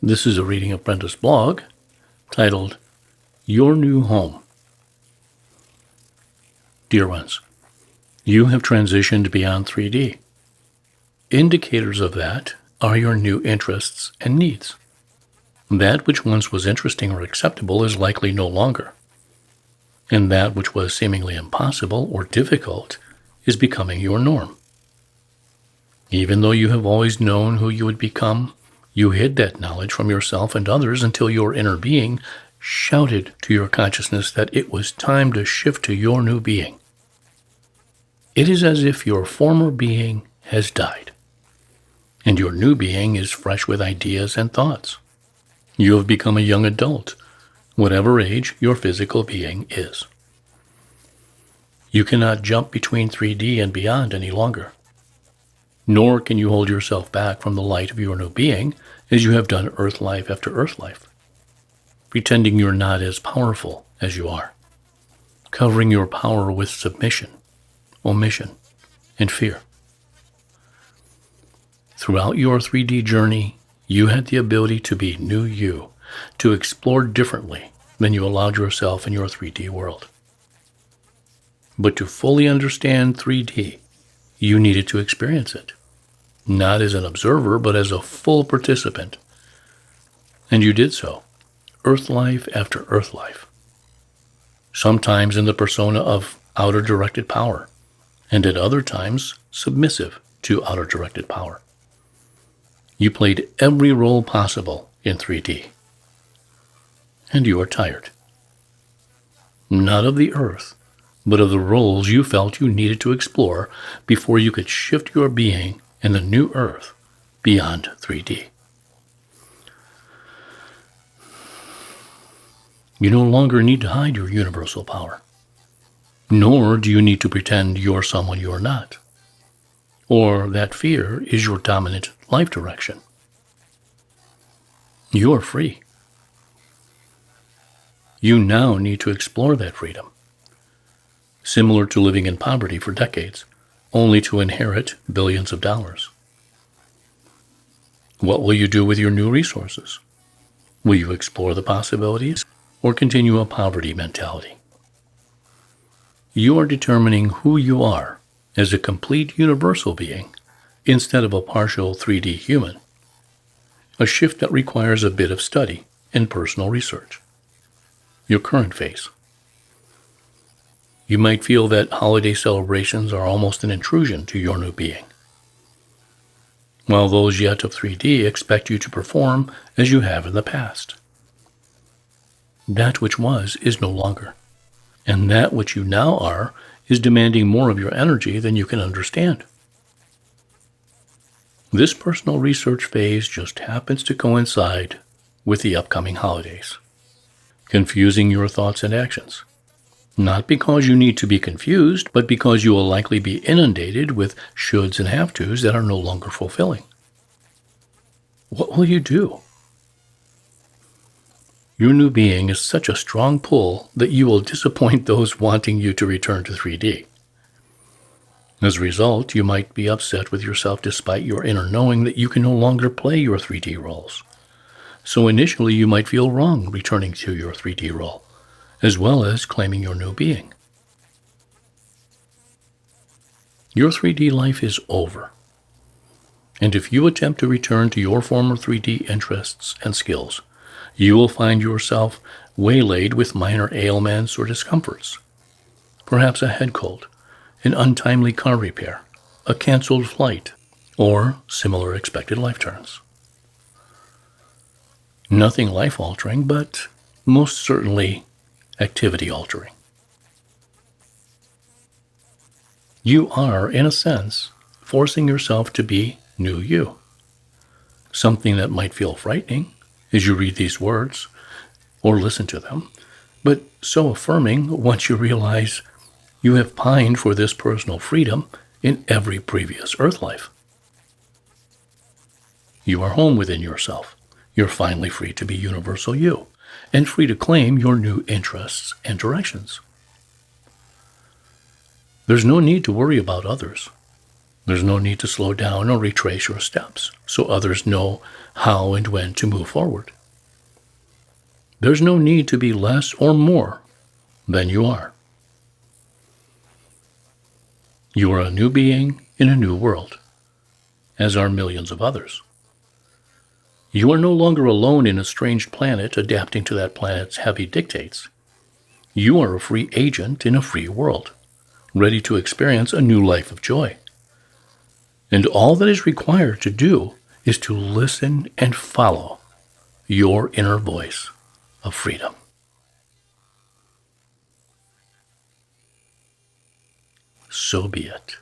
This is a reading of Brendas' blog titled, Your New Home. Dear ones, you have transitioned beyond 3D. Indicators of that are your new interests and needs. That which once was interesting or acceptable is likely no longer, and that which was seemingly impossible or difficult is becoming your norm. Even though you have always known who you would become, you hid that knowledge from yourself and others until your inner being shouted to your consciousness that it was time to shift to your new being. It is as if your former being has died, and your new being is fresh with ideas and thoughts. You have become a young adult, whatever age your physical being is. You cannot jump between 3D and beyond any longer. Nor can you hold yourself back from the light of your new being as you have done Earth life after Earth life, pretending you're not as powerful as you are, covering your power with submission, omission, and fear. Throughout your 3D journey, you had the ability to be new you, to explore differently than you allowed yourself in your 3D world. But to fully understand 3D, you needed to experience it, not as an observer, but as a full participant. And you did so, Earth life after Earth life, sometimes in the persona of outer directed power, and at other times submissive to outer directed power. You played every role possible in 3D. And you are tired. Not of the Earth, but of the roles you felt you needed to explore before you could shift your being in the new Earth beyond 3D. You no longer need to hide your universal power, nor do you need to pretend you're someone you're not, or that fear is your dominant life direction. You are free. You now need to explore that freedom, similar to living in poverty for decades, only to inherit billions of dollars. What will you do with your new resources? Will you explore the possibilities or continue a poverty mentality? You are determining who you are as a complete universal being instead of a partial 3D human, a shift that requires a bit of study and personal research. Your current phase. You might feel that holiday celebrations are almost an intrusion to your new being, while those yet of 3D expect you to perform as you have in the past. That which was is no longer, and that which you now are is demanding more of your energy than you can understand. This personal research phase just happens to coincide with the upcoming holidays, confusing your thoughts and actions. Not because you need to be confused, but because you will likely be inundated with shoulds and have-tos that are no longer fulfilling. What will you do? Your new being is such a strong pull that you will disappoint those wanting you to return to 3D. As a result, you might be upset with yourself despite your inner knowing that you can no longer play your 3D roles. So initially you might feel wrong returning to your 3D role, as well as claiming your new being. Your 3D life is over. And if you attempt to return to your former 3D interests and skills, you will find yourself waylaid with minor ailments or discomforts. Perhaps a head cold, an untimely car repair, a canceled flight, or similar expected life turns. Nothing life-altering, but most certainly activity-altering. You are, in a sense, forcing yourself to be new you. Something that might feel frightening as you read these words or listen to them, but so affirming once you realize you have pined for this personal freedom in every previous Earth life. You are home within yourself. You're finally free to be universal you, and free to claim your new interests and directions. There's no need to worry about others. There's no need to slow down or retrace your steps so others know how and when to move forward. There's no need to be less or more than you are. You are a new being in a new world, as are millions of others. You are no longer alone in a strange planet adapting to that planet's heavy dictates. You are a free agent in a free world, ready to experience a new life of joy. And all that is required to do is to listen and follow your inner voice of freedom. So be it.